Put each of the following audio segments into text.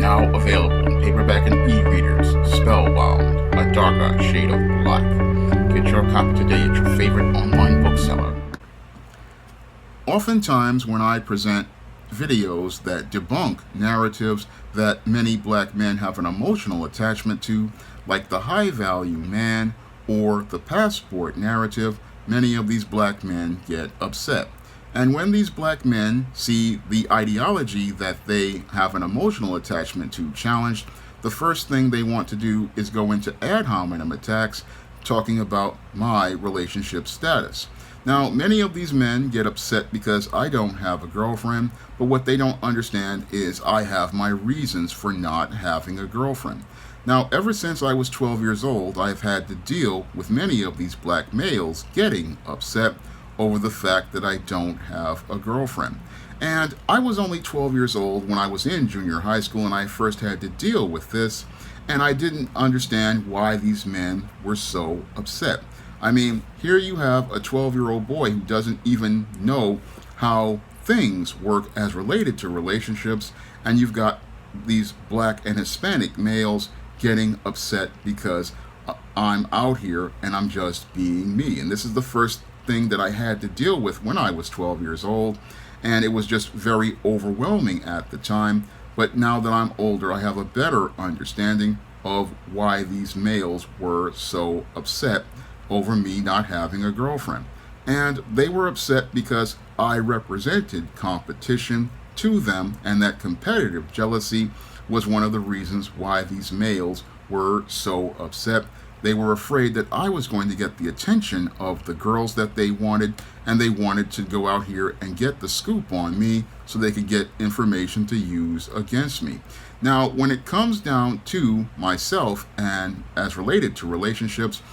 Now available in paperback and e-readers, Spellbound, A Darker Shade of Black. Get your copy today at your favorite online bookseller. Oftentimes when I present videos that debunk narratives that many black men have an emotional attachment to, like the high-value man or the passport narrative, many of these black men get upset. And when these black men see the ideology that they have an emotional attachment to challenged, the first thing they want to do is go into ad hominem attacks talking about my relationship status. Now, many of these men get upset because I don't have a girlfriend, but what they don't understand is I have my reasons for not having a girlfriend. Now, ever since I was 12 years old, I've had to deal with many of these black males getting upset over the fact that I don't have a girlfriend. And I was only 12 years old when I was in junior high school and I first had to deal with this, and I didn't understand why these men were so upset. I mean, here you have a 12-year-old boy who doesn't even know how things work as related to relationships, and you've got these black and Hispanic males getting upset because I'm out here and I'm just being me. And this is the first thing that I had to deal with when I was 12 years old, and it was just very overwhelming at the time. But now that I'm older, I have a better understanding of why these males were so upset over me not having a girlfriend. And they were upset because I represented competition to them, and that competitive jealousy was one of the reasons why these males were so upset. They were afraid that I was going to get the attention of the girls that they wanted, and they wanted to go out here and get the scoop on me so they could get information to use against me. Now, when it comes down to myself and as related to relationships,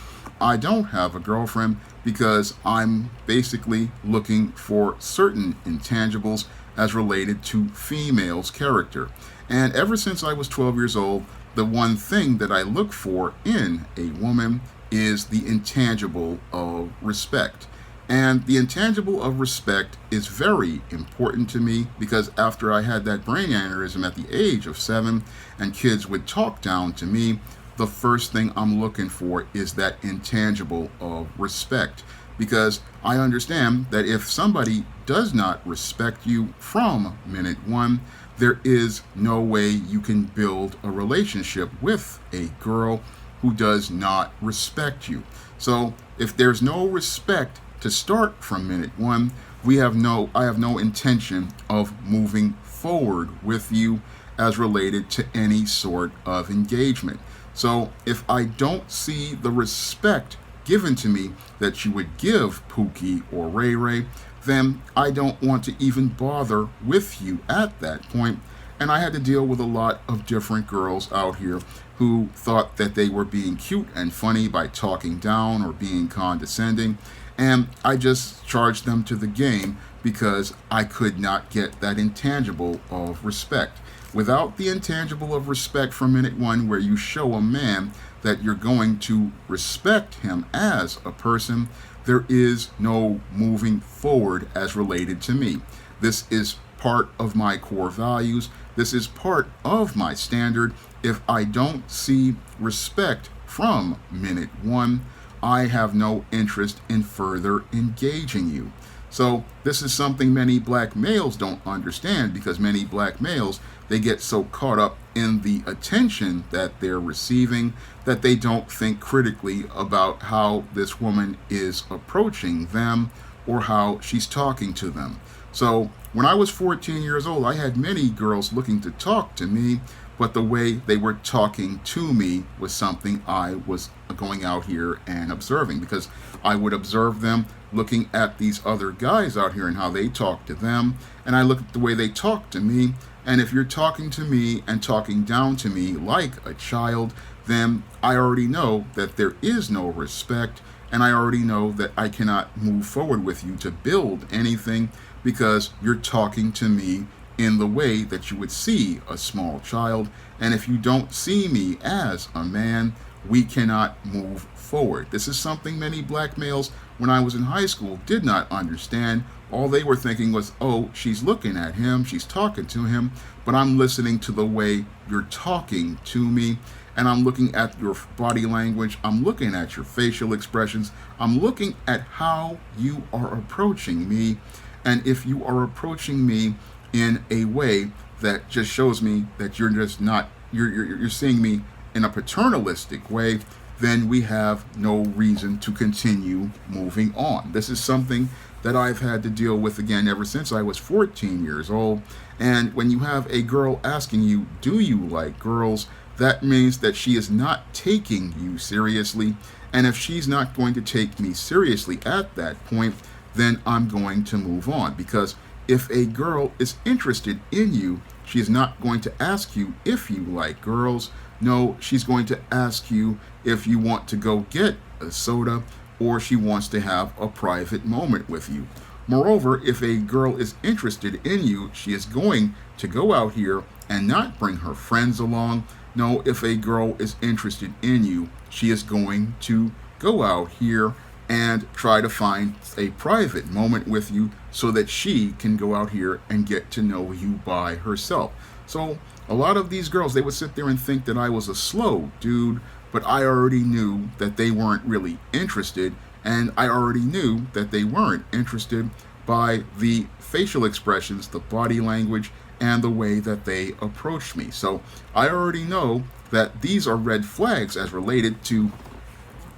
I don't have a girlfriend because I'm basically looking for certain intangibles as related to females' character. And ever since I was 12 years old, the one thing that I look for in a woman is the intangible of respect. And the intangible of respect is very important to me because after I had that brain aneurysm at the age of 7 and kids would talk down to me, the first thing I'm looking for is that intangible of respect. Because I understand that if somebody does not respect you from minute one, there is no way you can build a relationship with a girl who does not respect you. So if there's no respect to start from minute one, I have no intention of moving forward with you as related to any sort of engagement. So if I don't see the respect given to me that you would give Pookie or Ray Ray, then I don't want to even bother with you at that point. And I had to deal with a lot of different girls out here who thought that they were being cute and funny by talking down or being condescending. And I just charged them to the game because I could not get that intangible of respect. Without the intangible of respect from minute one, where you show a man that you're going to respect him as a person, there is no moving forward as related to me. This is part of my core values. This is part of my standard. If I don't see respect from minute one, I have no interest in further engaging you. So this is something many black males don't understand, because many black males, they get so caught up in the attention that they're receiving that they don't think critically about how this woman is approaching them or how she's talking to them. So when I was 14 years old, I had many girls looking to talk to me, but the way they were talking to me was something I was going out here and observing, because I would observe them looking at these other guys out here and how they talk to them, and I look at the way they talk to me. And if you're talking to me and talking down to me like a child, then I already know that there is no respect, and I already know that I cannot move forward with you to build anything, because you're talking to me in the way that you would see a small child. And if you don't see me as a man, we cannot move forward. This is something many black males, when I was in high school, did not understand, all they were thinking was, oh, she's looking at him, she's talking to him, but I'm listening to the way you're talking to me, and I'm looking at your body language, I'm looking at your facial expressions, I'm looking at how you are approaching me, and if you are approaching me in a way that just shows me that you're just not, you're seeing me in a paternalistic way, then we have no reason to continue moving on. This is something that I've had to deal with again ever since I was 14 years old. And when you have a girl asking you, do you like girls? That means that she is not taking you seriously. And if she's not going to take me seriously at that point, then I'm going to move on. Because if a girl is interested in you, she is not going to ask you if you like girls. No, she's going to ask you if you want to go get a soda, or she wants to have a private moment with you. Moreover, if a girl is interested in you, she is going to go out here and not bring her friends along. No, if a girl is interested in you, she is going to go out here and try to find a private moment with you so that she can go out here and get to know you by herself. So a lot of these girls, they would sit there and think that I was a slow dude, but I already knew that they weren't really interested, and I already knew that they weren't interested by the facial expressions, the body language, and the way that they approached me. So I already know that these are red flags as related to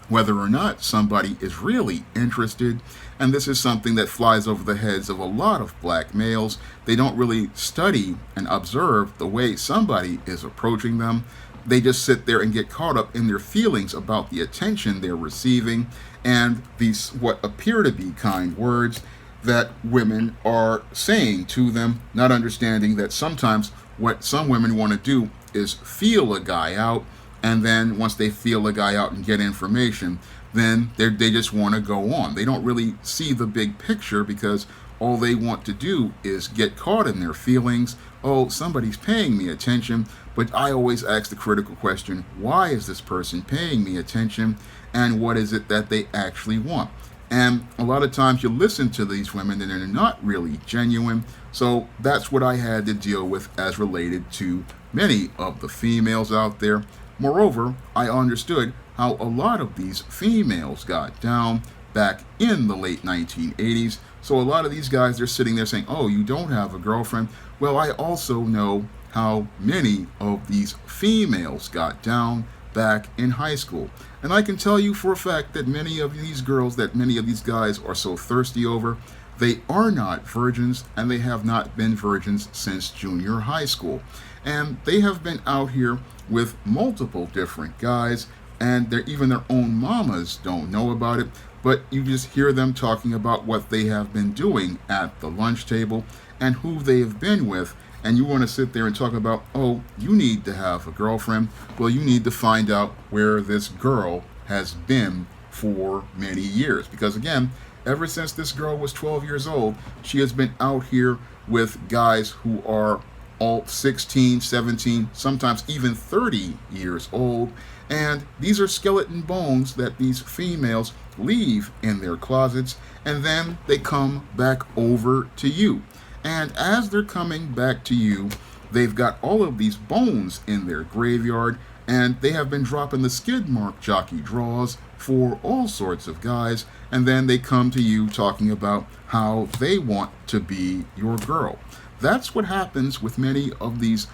whether or not somebody is really interested. And this is something that flies over the heads of a lot of black males. They don't really study and observe the way somebody is approaching them. They just sit there and get caught up in their feelings about the attention they're receiving and these what appear to be kind words that women are saying to them, not understanding that sometimes what some women want to do is feel a guy out, and then once they feel a guy out and get information, then they just want to go on. They don't really see the big picture because all they want to do is get caught in their feelings. Oh, somebody's paying me attention. But I always ask the critical question, why is this person paying me attention? And what is it that they actually want? And a lot of times you listen to these women and they're not really genuine. So that's what I had to deal with as related to many of the females out there. Moreover, I understood how a lot of these females got down back in the late 1980s. So a lot of these guys, they're sitting there saying, oh, you don't have a girlfriend. Well, I also know how many of these females got down back in high school. And I can tell you for a fact that many of these girls, that many of these guys are so thirsty over, they are not virgins, and they have not been virgins since junior high school. And they have been out here with multiple different guys, and even their own mamas don't know about it, but you just hear them talking about what they have been doing at the lunch table and who they have been with. And you want to sit there and talk about, oh, you need to have a girlfriend. Well, you need to find out where this girl has been for many years. Because again, ever since this girl was 12 years old, she has been out here with guys who are all 16, 17, sometimes even 30 years old. And these are skeleton bones that these females leave in their closets, and then they come back over to you. And as they're coming back to you, they've got all of these bones in their graveyard, and they have been dropping the skid mark jockey draws for all sorts of guys, and then they come to you talking about how they want to be your girl. That's what happens with many of these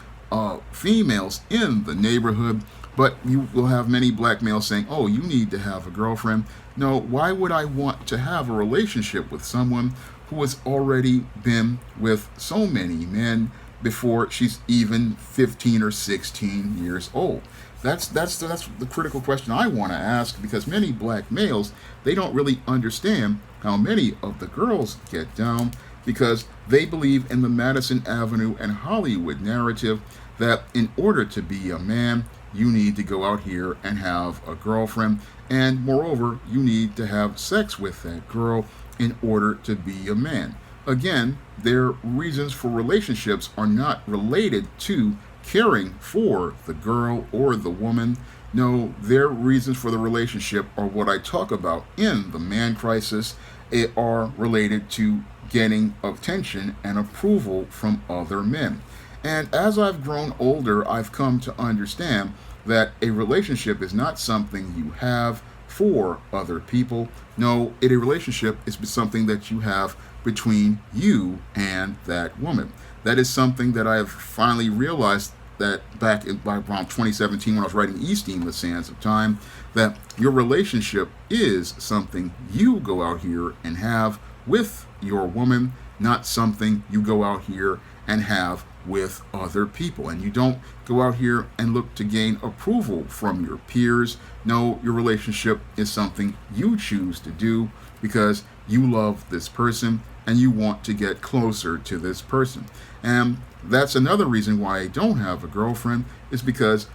females in the neighborhood. But you will have many black males saying, oh, you need to have a girlfriend. No, why would I want to have a relationship with someone who has already been with so many men before she's even 15 or 16 years old? That's the critical question I want to ask, because many black males, they don't really understand how many of the girls get down, because they believe in the Madison Avenue and Hollywood narrative that in order to be a man, you need to go out here and have a girlfriend, and moreover, you need to have sex with that girl in order to be a man. Again, their reasons for relationships are not related to caring for the girl or the woman. No, their reasons for the relationship are what I talk about in the Man Crisis. It are related to getting attention and approval from other men. And as I've grown older, I've come to understand that a relationship is not something you have for other people. No, a relationship is something that you have between you and that woman. That is something that I have finally realized that back in by around 2017 when I was writing Easting the Sands of Time, that your relationship is something you go out here and have with your woman, not something you go out here and have with other people. And you don't go out here and look to gain approval from your peers. No, your relationship is something you choose to do because you love this person and you want to get closer to this person. And that's another reason why I don't have a girlfriend, is because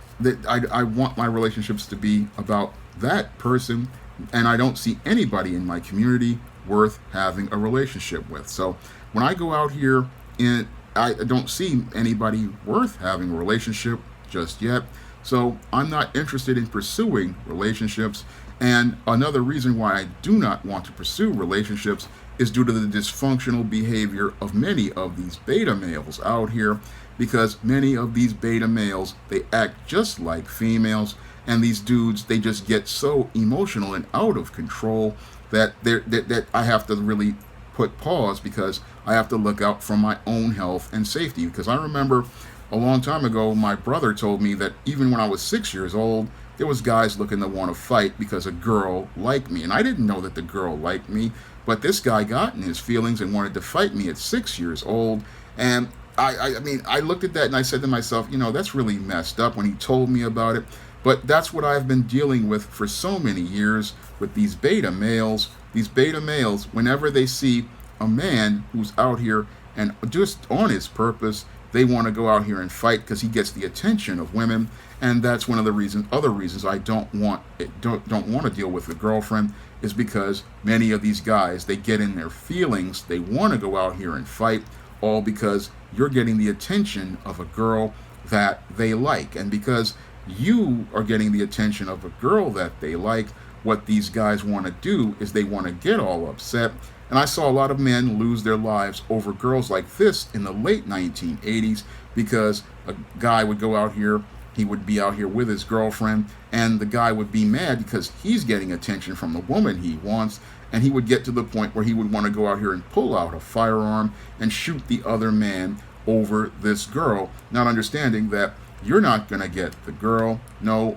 I want my relationships to be about that person, and I don't see anybody in my community worth having a relationship with. So when I go out here, and I don't see anybody worth having a relationship just yet. So I'm not interested in pursuing relationships. And another reason why I do not want to pursue relationships is due to the dysfunctional behavior of many of these beta males out here, because many of these beta males, they act just like females, and these dudes, they just get so emotional and out of control that that I have to really put pause, because I have to look out for my own health and safety. Because I remember a long time ago, my brother told me that even when I was 6 years old, there was guys looking to want to fight because a girl liked me. And I didn't know that the girl liked me, but this guy got in his feelings and wanted to fight me at 6 years old. And I mean, I looked at that and I said to myself, you know, that's really messed up when he told me about it. But that's what I've been dealing with for so many years with these beta males. These beta males, whenever they see a man who's out here and just on his purpose, they want to go out here and fight because he gets the attention of women. And that's one of the other reasons I don't want to deal with a girlfriend, is because many of these guys, they get in their feelings, they want to go out here and fight, all because you're getting the attention of a girl that they like. And because you are getting the attention of a girl that they like, what these guys want to do is they want to get all upset. And I saw a lot of men lose their lives over girls like this in the late 1980s, because a guy would go out here, he would be out here with his girlfriend, and the guy would be mad because he's getting attention from the woman he wants, and he would get to the point where he would want to go out here and pull out a firearm and shoot the other man over this girl, not understanding that you're not going to get the girl. No,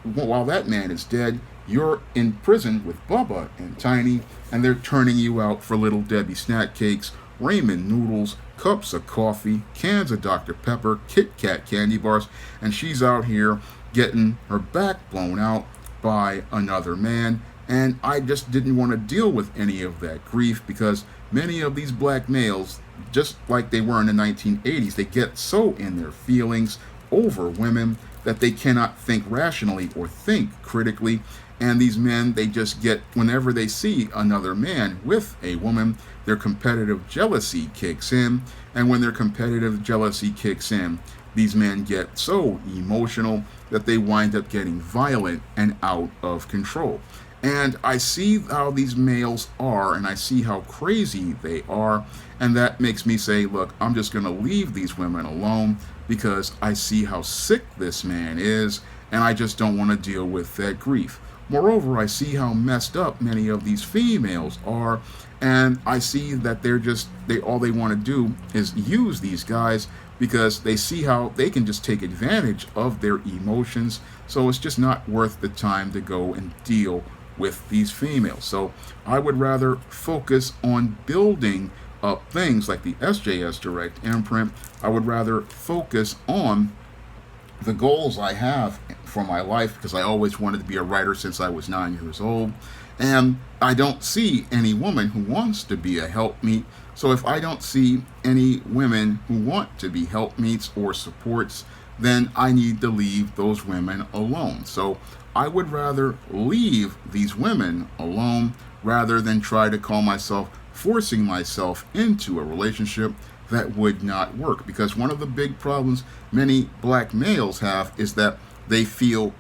while that man is dead, you're in prison with Bubba and Tiny, and they're turning you out for Little Debbie snack cakes, ramen noodles, cups of coffee, cans of Dr. Pepper, Kit Kat candy bars, and she's out here getting her back blown out by another man. And I just didn't want to deal with any of that grief, because many of these black males, just like they were in the 1980s, they get so in their feelings over women that they cannot think rationally or think critically. And these men, they just get, whenever they see another man with a woman, their competitive jealousy kicks in. And when their competitive jealousy kicks in, these men get so emotional that they wind up getting violent and out of control. And I see how these males are, and I see how crazy they are, and that makes me say, look, I'm just going to leave these women alone, because I see how sick this man is, and I just don't want to deal with that grief. Moreover, I see how messed up many of these females are, and I see that all they want to do is use these guys, because they see how they can just take advantage of their emotions. So it's just not worth the time to go and deal with these females. So I would rather focus on building up things like the SJS Direct imprint. I would rather focus on the goals I have for my life, because I always wanted to be a writer since I was 9 years old. And I don't see any woman who wants to be a helpmeet. So if I don't see any women who want to be helpmeets or supports, then I need to leave those women alone. So I would rather leave these women alone rather than try to call myself forcing myself into a relationship that would not work. Because one of the big problems many black males have is that they feel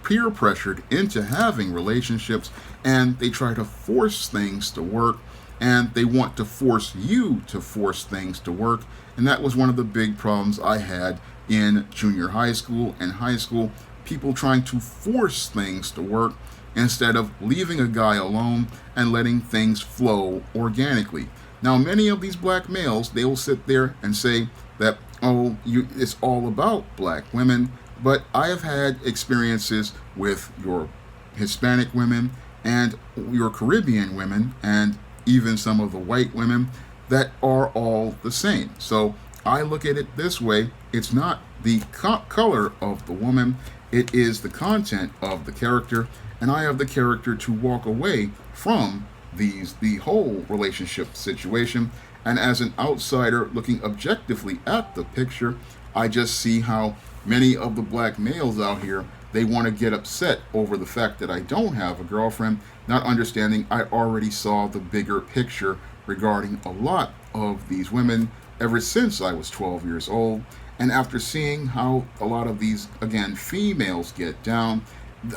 peer pressured into having relationships, and they try to force things to work. and they want to force you to force things to work. And that was one of the big problems I had in junior high school and high school. People trying to force things to work instead of leaving a guy alone and letting things flow organically. Now, many of these black males, they will sit there and say that, oh, it's all about black women. But I have had experiences with your Hispanic women and your Caribbean women and even some of the white women that are all the same. So I look at it this way: it's not the color of the woman, it is the content of the character. And I have the character to walk away from the whole relationship situation. And as an outsider looking objectively at the picture, I just see how many of the black males out here, they want to get upset over the fact that I don't have a girlfriend, not understanding I already saw the bigger picture regarding a lot of these women ever since I was 12 years old. And after seeing how a lot of these, again, females get down,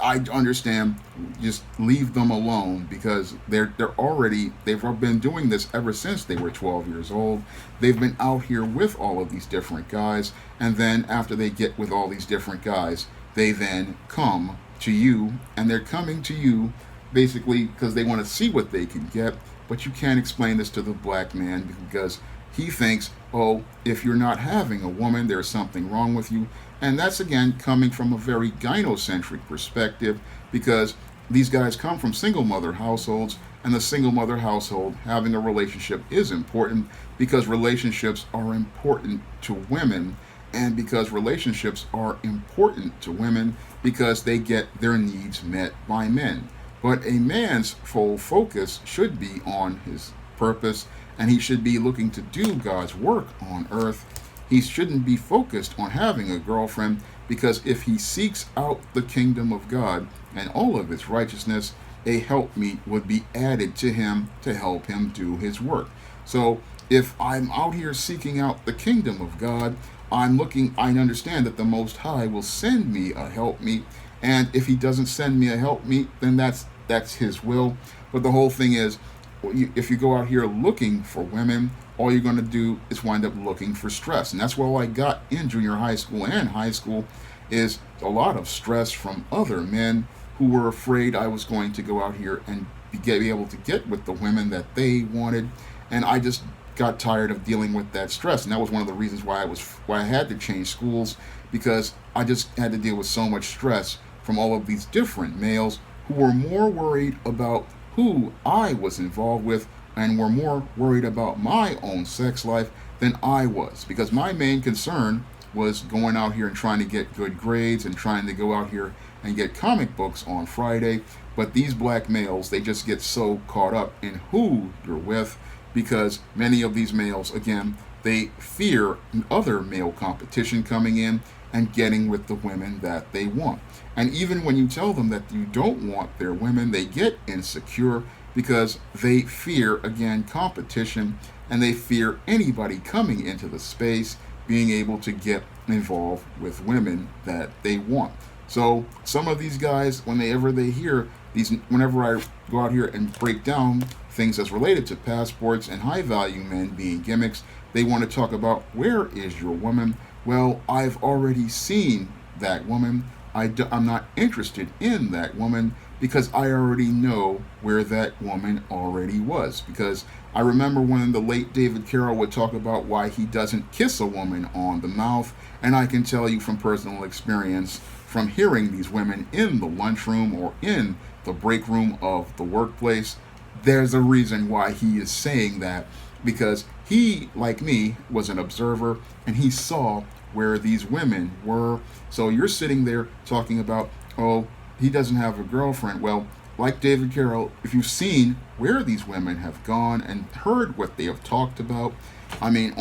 I understand, just leave them alone, because they've been doing this ever since they were 12 years old. They've been out here with all of these different guys, and then after they get with all these different guys, they then come to you, and they're coming to you basically because they want to see what they can get. But you can't explain this to the black man, because he thinks, oh, if you're not having a woman, there's something wrong with you. And that's, again, coming from a very gynocentric perspective, because these guys come from single mother households, and the single mother household, having a relationship is important because relationships are important to women, and because relationships are important to women because they get their needs met by men. But a man's full focus should be on his purpose, and he should be looking to do God's work on earth. He shouldn't be focused on having a girlfriend, because if he seeks out the kingdom of God and all of its righteousness, a helpmeet would be added to him to help him do his work. So if I'm out here seeking out the kingdom of God, I understand that the Most High will send me a helpmeet. And if he doesn't send me a helpmeet, then that's his will. But the whole thing is, if you go out here looking for women, all you're going to do is wind up looking for stress. And that's what I got in junior high school and high school, is a lot of stress from other men who were afraid I was going to go out here and be able to get with the women that they wanted. And I just got tired of dealing with that stress. And that was one of the reasons why I had to change schools, because I just had to deal with so much stress from all of these different males who were more worried about who I was involved with and were more worried about my own sex life than I was, because my main concern was going out here and trying to get good grades and trying to go out here and get comic books on Friday. But these black males, they just get so caught up in who you're with, because many of these males, again, they fear other male competition coming in and getting with the women that they want. And even when you tell them that you don't want their women, they get insecure, because they fear, again, competition, and they fear anybody coming into the space being able to get involved with women that they want. So some of these guys, whenever I go out here and break down things that's related to passports and high value men being gimmicks, they want to talk about, where is your woman? Well, I've already seen that woman. I'm not interested in that woman, because I already know where that woman already was. Because I remember when the late David Carroll would talk about why he doesn't kiss a woman on the mouth, and I can tell you from personal experience, from hearing these women in the lunchroom or in the break room of the workplace, there's a reason why he is saying that, because he, like me, was an observer, and he saw where these women were. So you're sitting there talking about, oh, he doesn't have a girlfriend. Well, like David Carroll, if you've seen where these women have gone and heard what they have talked about, I mean,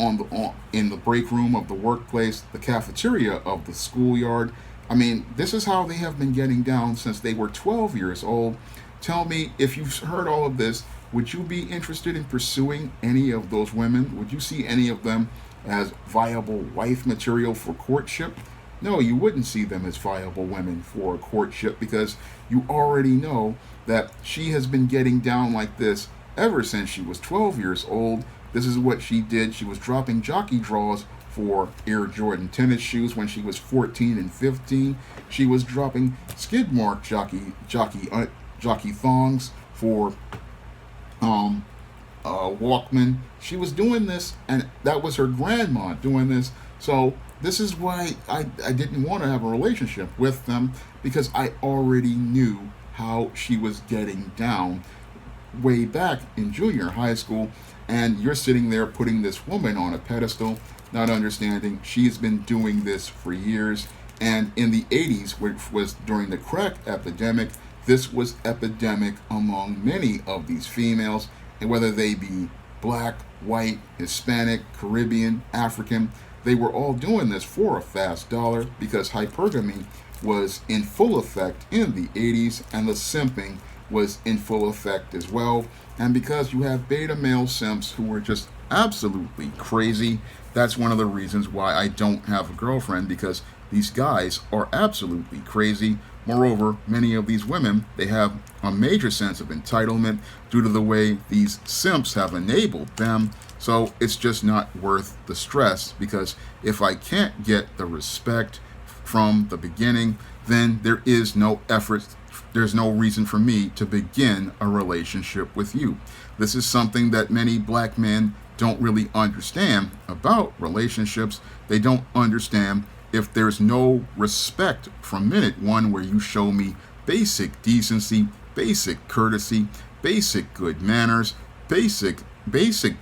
in the break room of the workplace, the cafeteria of the schoolyard, I mean, this is how they have been getting down since they were 12 years old. Tell me, if you've heard all of this, would you be interested in pursuing any of those women? Would you see any of them as viable wife material for courtship? No, you wouldn't see them as viable women for a courtship, because you already know that she has been getting down like this ever since she was 12 years old. This is what she did. She was dropping jockey draws for Air Jordan tennis shoes when she was 14 and 15. She was dropping skid mark jockey thongs for Walkman. She was doing this, and that was her grandma doing this. So this is why I didn't want to have a relationship with them, because I already knew how she was getting down way back in junior high school. And you're sitting there putting this woman on a pedestal, not understanding she's been doing this for years. And in the 80s, which was during the crack epidemic, this was epidemic among many of these females, and whether they be black, white, Hispanic, Caribbean, African, they were all doing this for a fast dollar, because hypergamy was in full effect in the 80s, and the simping was in full effect as well. And because you have beta male simps who were just absolutely crazy, that's one of the reasons why I don't have a girlfriend, because these guys are absolutely crazy. Moreover, many of these women, they have a major sense of entitlement due to the way these simps have enabled them. So it's just not worth the stress, because if I can't get the respect from the beginning, then there is no effort. There's no reason for me to begin a relationship with you. This is something that many black men don't really understand about relationships. They don't understand if there's no respect from minute one, where you show me basic decency, basic courtesy, basic good manners, basic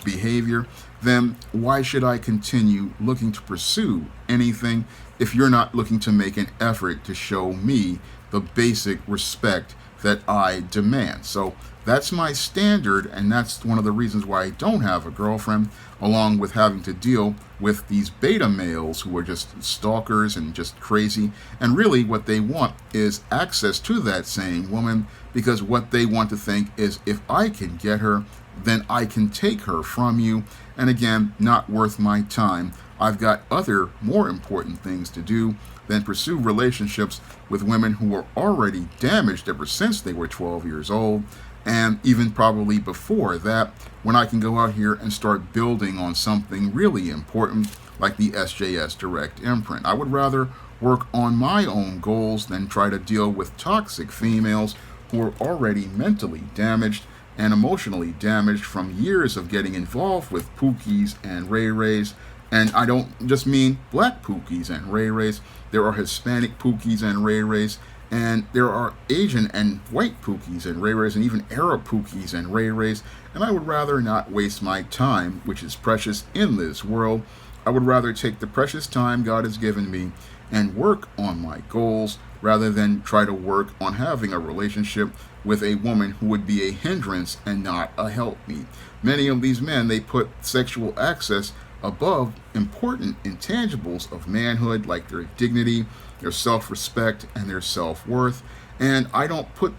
behavior, then why should I continue looking to pursue anything if you're not looking to make an effort to show me the basic respect that I demand? So that's my standard, and that's one of the reasons why I don't have a girlfriend, along with having to deal with these beta males who are just stalkers and just crazy. And really what they want is access to that same woman, because what they want to think is, if I can get her, then I can take her from you. And again, not worth my time. I've got other more important things to do than pursue relationships with women who were already damaged ever since they were 12 years old, and even probably before that, when I can go out here and start building on something really important like the SJS Direct imprint. I would rather work on my own goals than try to deal with toxic females who are already mentally damaged and emotionally damaged from years of getting involved with Pookies and Ray Rays. And I don't just mean black Pookies and Ray Rays. There are Hispanic Pookies and Ray Rays, and there are Asian and white Pookies and Ray Rays, and even Arab Pookies and Ray Rays. And I would rather not waste my time, which is precious in this world. I would rather take the precious time God has given me and work on my goals, rather than try to work on having a relationship with a woman who would be a hindrance and not a helpmeet. Many of these men, they put sexual access above important intangibles of manhood, like their dignity, their self-respect, and their self-worth. And I don't put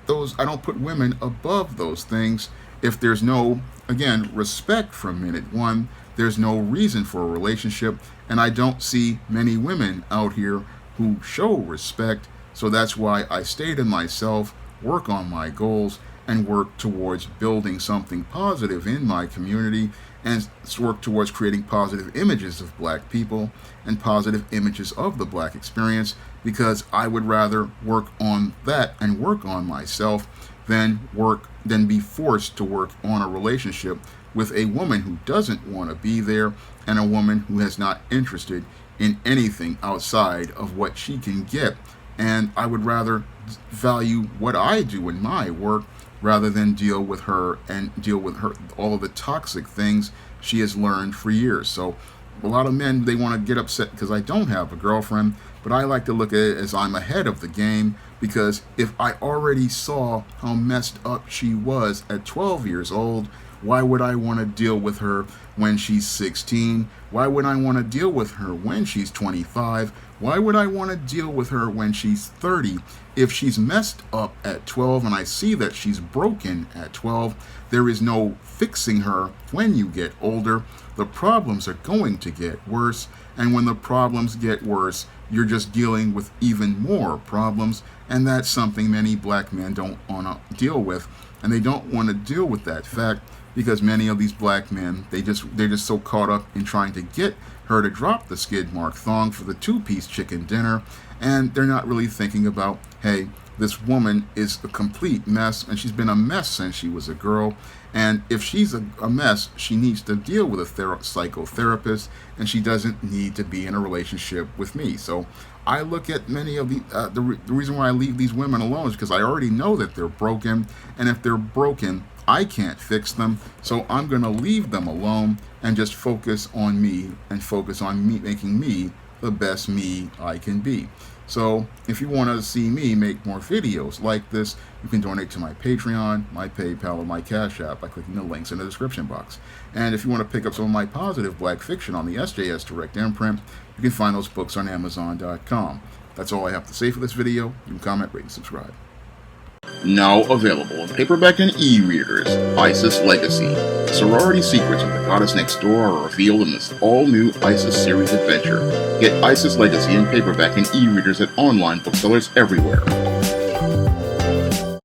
women above those things. If there's no, again, respect from minute one, there's no reason for a relationship. And I don't see many women out here who show respect. So that's why I stayed in myself, work on my goals, and work towards building something positive in my community, and work towards creating positive images of black people and positive images of the black experience, because I would rather work on that and work on myself than be forced to work on a relationship with a woman who doesn't want to be there, and a woman who is not interested in anything outside of what she can get. And I would rather value what I do in my work, rather than deal with her all of the toxic things she has learned for years. So a lot of men, they want to get upset because I don't have a girlfriend, but I like to look at it as I'm ahead of the game, because if I already saw how messed up she was at 12 years old, why would I want to deal with her when she's 16? Why would I want to deal with her when she's 25? Why would I want to deal with her when she's 30? If she's messed up at 12 and I see that she's broken at 12, there is no fixing her when you get older. The problems are going to get worse, and when the problems get worse, you're just dealing with even more problems, and that's something many black men don't want to deal with, and they don't want to deal with that fact because many of these black men, they're just so caught up in trying to get her to drop the skid mark thong for the two-piece chicken dinner, and they're not really thinking about, hey, this woman is a complete mess, and she's been a mess since she was a girl. And if she's a mess, she needs to deal with a psychotherapist, and she doesn't need to be in a relationship with me. So I look at many of the reason why I leave these women alone is because I already know that they're broken, and if they're broken, I can't fix them. So I'm going to leave them alone and just focus on me and focus on me making me the best me I can be. So if you want to see me make more videos like this, you can donate to my Patreon, my PayPal, or my Cash App by clicking the links in the description box. And if you want to pick up some of my positive black fiction on the SJS Direct imprint, you can find those books on Amazon.com. That's all I have to say for this video. You can comment, rate, and subscribe. Now available in paperback and e-readers, Isis Legacy. The sorority secrets of the goddess next door are revealed in this all-new Isis series adventure. Get Isis Legacy in paperback and e-readers at online booksellers everywhere.